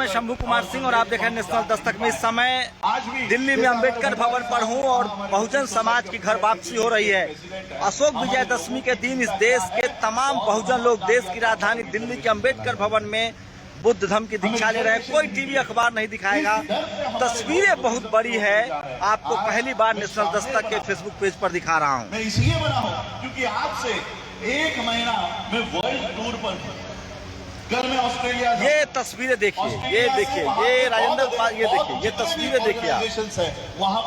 मैं शंभू कुमार सिंह और आप देख रहे हैं नेशनल दस्तक में। इस समय दिल्ली में अंबेडकर भवन पर हूं और बहुजन समाज की घर वापसी हो रही है। अशोक विजयदशमी के दिन इस देश के तमाम बहुजन लोग देश की राजधानी दिल्ली के अंबेडकर भवन में बुद्ध धर्म की दीक्षा ले रहे हैं। कोई टीवी अखबार नहीं दिखाएगा। तस्वीरें बहुत बड़ी है, आपको पहली बार नेशनल दस्तक के फेसबुक पेज पर दिखा रहा हूँ। मैं इसलिए बना हूँ क्योंकि आज से 1 महीना मैं वर्ल्ड टूर पर कल मैं ऑस्ट्रेलिया। ये तस्वीरें देखिए, ये देखिए, ये राजेंद्र पाल, ये देखिए, ये तस्वीरें देखिए आप।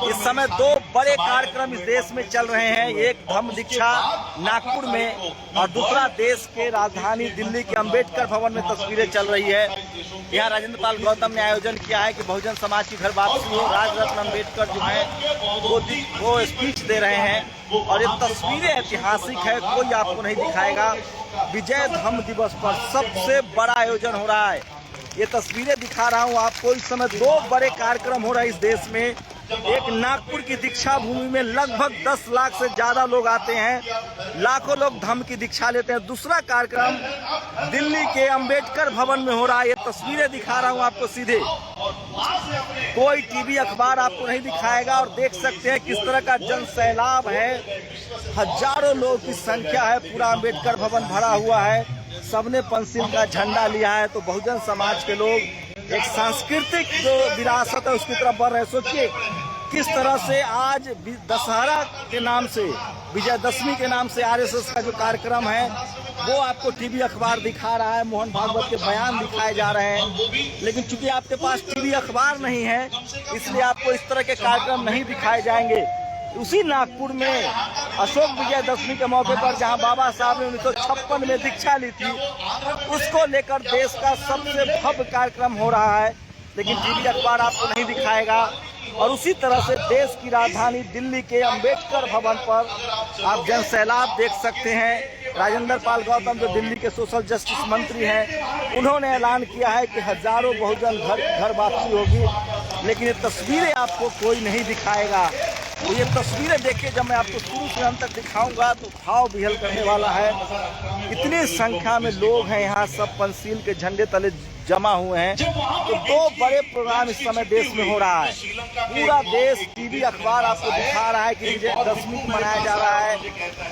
इस समय 2 बड़े कार्यक्रम इस देश में चल रहे हैं। एक धम्म दीक्षा नागपुर में और दूसरा देश के राजधानी दिल्ली के अंबेडकर भवन में तस्वीरें चल रही है। यहाँ राजेंद्र पाल गौतम ने आयोजन किया है कि बहुजन समाज की घर वापसी हो। राजरत्न अंबेडकर जो है वो स्पीच दे रहे हैं और ये तस्वीरें ऐतिहासिक है, कोई आपको नहीं दिखाएगा। विजय धम्म दिवस पर सबसे बड़ा आयोजन हो रहा है। ये तस्वीरें दिखा रहा हूँ आपको। इस समय 2 बड़े कार्यक्रम हो रहे हैं इस देश में। एक नागपुर की दीक्षा भूमि में लगभग 10 लाख से ज्यादा लोग आते हैं, लाखों लोग धम्म की दीक्षा लेते हैं। दूसरा कार्यक्रम दिल्ली के अंबेडकर भवन में हो रहा है। ये तस्वीरें दिखा रहा हूँ आपको सीधे। कोई टीवी अखबार आपको नहीं दिखाएगा और देख सकते हैं किस तरह का जन सैलाब है। हजारों लोग की संख्या है। पूरा अंबेडकर भवन भरा हुआ है। सबने पंसिल का झंडा लिया है। तो बहुजन समाज के लोग एक सांस्कृतिक जो विरासत है उसकी तरफ बढ़ रहे हैं। सोचिए किस तरह से आज दशहरा के नाम से, विजयदशमी के नाम से आरएसएस का जो कार्यक्रम है वो आपको टीवी अखबार दिखा रहा है। मोहन भागवत के बयान दिखाए जा रहे हैं। लेकिन चूंकि आपके पास टीवी अखबार नहीं है इसलिए आपको इस तरह के कार्यक्रम नहीं दिखाए जाएंगे। उसी नागपुर में अशोक विजयदशमी के मौके पर जहां बाबा साहब ने 1956 में दीक्षा ली थी, उसको लेकर देश का सबसे भव्य कार्यक्रम हो रहा है। लेकिन टीवी अखबार आपको नहीं दिखाएगा। और उसी तरह से देश की राजधानी दिल्ली के अंबेडकर भवन पर आप जन सैलाब देख सकते हैं। राजेंद्र पाल गौतम जो दिल्ली के सोशल जस्टिस मंत्री हैं, उन्होंने ऐलान किया है कि हजारों बहुजन घर वापसी होगी। लेकिन ये तस्वीरें आपको कोई नहीं दिखाएगा। तो ये तस्वीरें देखिए, जब मैं आपको शुरू से अंत तक दिखाऊंगा तो भाव विहल करने वाला है। इतनी संख्या में लोग हैं यहाँ, सब पंसील के झंडे तले जमा हुए हैं। तो 2 बड़े प्रोग्राम इस समय देश में हो रहा है। पूरा देश टीवी अखबार आपको दिखा रहा है कि विजयदशमी मनाया जा रहा है।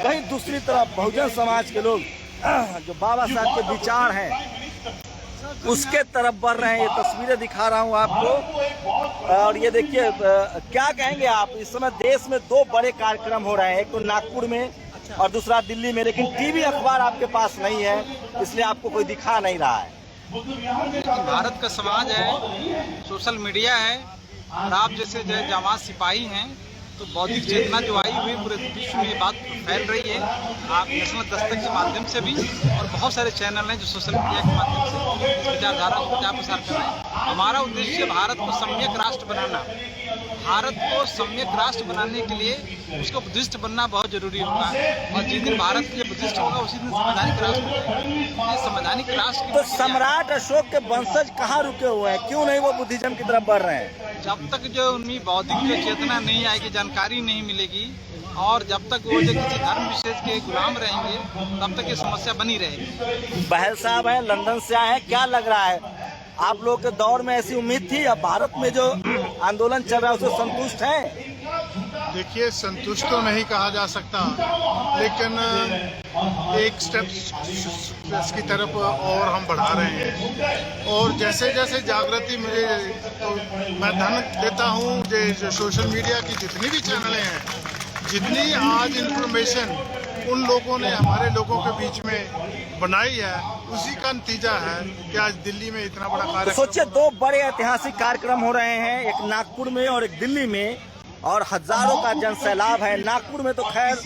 वहीं दूसरी तरफ बहुजन समाज के लोग जो बाबा साहब के विचार हैं उसके तरफ बढ़ रहे हैं। ये तस्वीरें दिखा रहा हूँ आपको। और ये देखिए, क्या कहेंगे आप, इस समय देश में 2 बड़े कार्यक्रम हो रहे हैं, एक तो नागपुर में और दूसरा दिल्ली में। लेकिन टीवी अखबार आपके पास नहीं है, इसलिए आपको कोई दिखा नहीं रहा है। भारत का समाज है, सोशल मीडिया है और आप जैसे जो जामात सिपाही हैं, तो बौद्धिक चेतना जो आई हुई पूरे विश्व में ये बात फैल रही है। आप नेशनल दस्तक के माध्यम से भी और बहुत सारे चैनल हैं जो सोशल मीडिया के माध्यम से इस विचारधारा को प्रचार प्रसार कर रहे हैं। हमारा उद्देश्य भारत को सम्यक राष्ट्र बनाना। भारत को सम्यक राष्ट्र बनाने के लिए उसको बुद्धिस्ट बनना बहुत जरूरी होगा। और जिस दिन भारत के लिए बुद्धिस्ट होगा उसी दिन संवैधानिक राष्ट्र होगा। ये संवैधानिक राष्ट्र तो सम्राट अशोक के वंशज कहाँ रुके हुए हैं? क्यों नहीं वो बुद्धिज्म की तरफ बढ़ रहे हैं? जब तक जो उनमें बौद्धिक चेतना नहीं आएगी, जानकारी नहीं मिलेगी और जब तक वो जो किसी धर्म विशेष के गुलाम रहेंगे तब तक ये समस्या बनी रहेगी। बहल साहब हैं, लंदन से आए हैं, क्या लग रहा है आप लोग के दौर में ऐसी उम्मीद थी? अब भारत में जो आंदोलन चल रहा है उससे संतुष्ट हैं? देखिए, संतुष्ट तो नहीं कहा जा सकता, लेकिन एक स्टेप की तरफ और हम बढ़ा रहे हैं। और जैसे जैसे जागृति मिले तो मैं धन देता हूँ जो सोशल मीडिया की जितनी भी चैनलें हैं, जितनी आज इन्फॉर्मेशन उन लोगों ने हमारे लोगों के बीच में बनाई है, उसी का नतीजा है कि आज दिल्ली में इतना बड़ा कार्यक्रम। सोचिए 2 बड़े ऐतिहासिक कार्यक्रम हो रहे हैं, एक नागपुर में और एक दिल्ली में, और हजारों का जन सैलाब है। नागपुर में तो खैर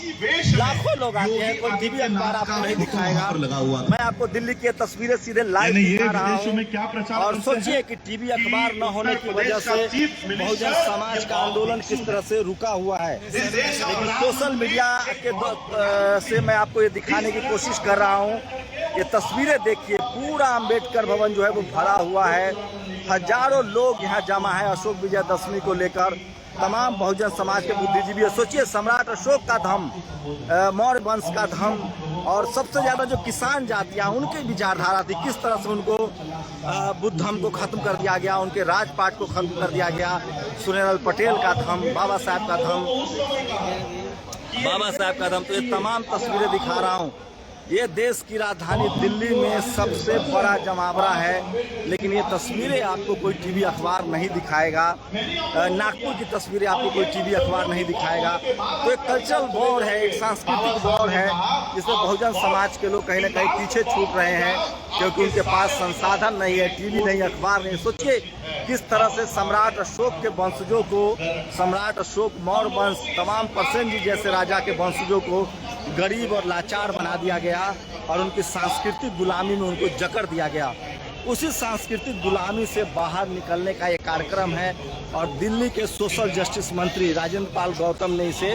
लाखों लोग आते हैं, कोई टीवी अखबार आपको नहीं दिखाएगा। मैं आपको दिल्ली की तस्वीरें सीधे लाइव दिखा रहा हूँ। और सोचिए कि टीवी अखबार न होने की वजह से बहुजन समाज का आंदोलन किस तरह से रुका हुआ है। लेकिन सोशल मीडिया के से मैं आपको ये दिखाने की कोशिश कर रहा हूँ। ये तस्वीरें देखिए, पूरा अंबेडकर भवन जो है वो भरा हुआ है। हजारों लोग यहाँ जमा है अशोक विजयदशमी को लेकर। तमाम बहुजन समाज के बुद्धिजीवी। सोचिए, सम्राट अशोक का धम, मौर्य वंश का धम, और सबसे ज्यादा जो किसान जातियां उनकी विचारधारा थी, किस तरह से उनको बुद्ध धम को खत्म कर दिया गया, उनके राजपाट को खत्म कर दिया गया। सुरेंद्र पटेल का धम, बाबा साहब का धम, तो ये तमाम तस्वीरें दिखा रहा हूँ। ये देश की राजधानी दिल्ली में सबसे बड़ा जमावड़ा है, लेकिन ये तस्वीरें आपको कोई टीवी अखबार नहीं दिखाएगा। नागपुर की तस्वीरें आपको कोई टीवी अखबार नहीं दिखाएगा। तो एक कल्चरल वॉर है, एक सांस्कृतिक वॉर है, जिसमें बहुजन समाज के लोग कहीं ना कहीं पीछे छूट रहे हैं, क्योंकि उनके पास संसाधन नहीं है, टीवी नहीं, अखबार नहीं। सोचिए किस तरह से सम्राट अशोक के वंशजों को, सम्राट अशोक, मौर्य वंश, तमाम परसेन जी जैसे राजा के वंशजों को गरीब और लाचार बना दिया गया और उनकी सांस्कृतिक गुलामी में उनको जकड़ दिया गया। उसी सांस्कृतिक गुलामी से बाहर निकलने का ये कार्यक्रम है और दिल्ली के सोशल जस्टिस मंत्री राजेंद्र पाल गौतम ने इसे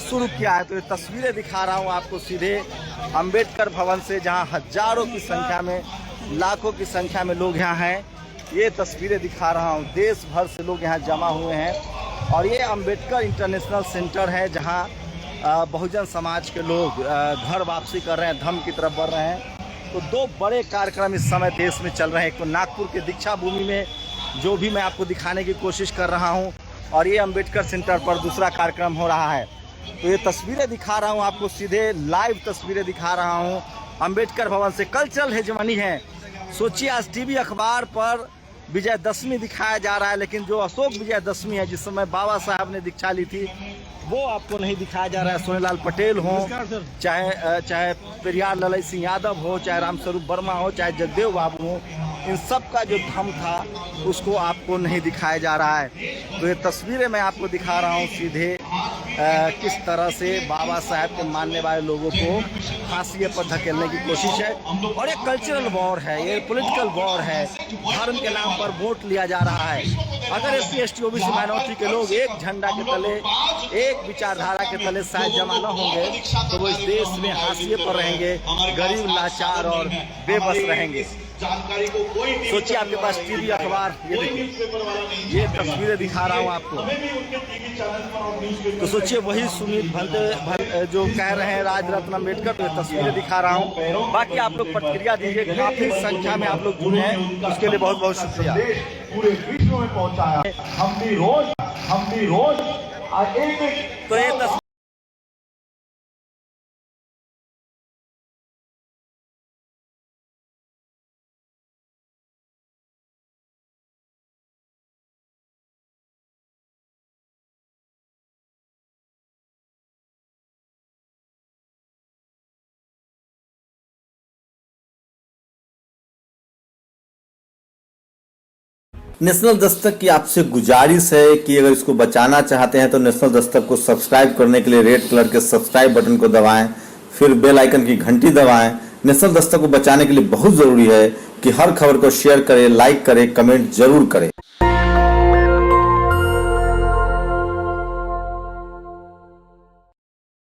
शुरू किया है। तो ये तस्वीरें दिखा रहा हूँ आपको सीधे अंबेडकर भवन से, जहाँ हजारों की संख्या में, लाखों की संख्या में लोग यहाँ हैं। ये तस्वीरें दिखा रहा हूँ, देश भर से लोग यहाँ जमा हुए हैं और ये अंबेडकर इंटरनेशनल सेंटर है, जहाँ बहुजन समाज के लोग घर वापसी कर रहे हैं, धम की तरफ बढ़ रहे हैं। तो दो बड़े कार्यक्रम इस समय देश में चल रहे हैं। एक तो नागपुर के दीक्षा भूमि में, जो भी मैं आपको दिखाने की कोशिश कर रहा हूं, और ये अंबेडकर सेंटर पर दूसरा कार्यक्रम हो रहा है। तो ये तस्वीरें दिखा रहा हूं आपको, सीधे लाइव तस्वीरें दिखा रहा हूं अंबेडकर भवन से। कल्चरल हेजमनी है। सोचिए, आज टीवी अखबार पर विजयदशमी दिखाया जा रहा है, लेकिन जो अशोक विजयदशमी है, जिस समय बाबा साहब ने दीक्षा ली थी, वो आपको नहीं दिखाया जा रहा है। सोनेलाल पटेल हो, चाहे पेरियार ललई सिंह यादव हो, चाहे रामस्वरूप वर्मा हो, चाहे जगदेव बाबू हो, इन सब का जो धम था उसको आपको नहीं दिखाया जा रहा है। तो ये तस्वीरें मैं आपको दिखा रहा हूँ सीधे किस तरह से बाबा साहब के मानने वाले लोगों को फांसी पर धकेलने की कोशिश है। और ये कल्चरल वॉर है, ये पॉलिटिकल वॉर है। धर्म के नाम पर वोट लिया जा रहा है। अगर SC ST OBC माइनॉरिटी के लोग एक झंडा के तले, एक विचारधारा के तले शायद जमा न होंगे, तो वो इस देश में हाशिए पर रहेंगे, गरीब, लाचार और बेबस रहेंगे। सोचिए, आपके पास टीवी अखबार, ये देखिए, ये तस्वीरें दिखा रहा हूँ आपको। तो सोचिए, वही सुमित भंते जो कह रहे हैं राज रत्न अम्बेडकर, तो ये तस्वीरें दिखा रहा हूँ। बाकी आप लोग प्रतिक्रिया दीजिए, काफी संख्या में आप लोग जुड़े हैं, उसके लिए बहुत बहुत शुक्रिया। पूरे विश्व में पहुंचाया, हम भी रोज तो ये नेशनल दस्तक की आपसे गुजारिश है कि अगर इसको बचाना चाहते हैं तो नेशनल दस्तक को सब्सक्राइब करने के लिए रेड कलर के सब्सक्राइब बटन को दबाएं, फिर बेल आइकन की घंटी दबाएं। नेशनल दस्तक को बचाने के लिए बहुत जरूरी है कि हर खबर को शेयर करें, लाइक करें, कमेंट जरूर करें।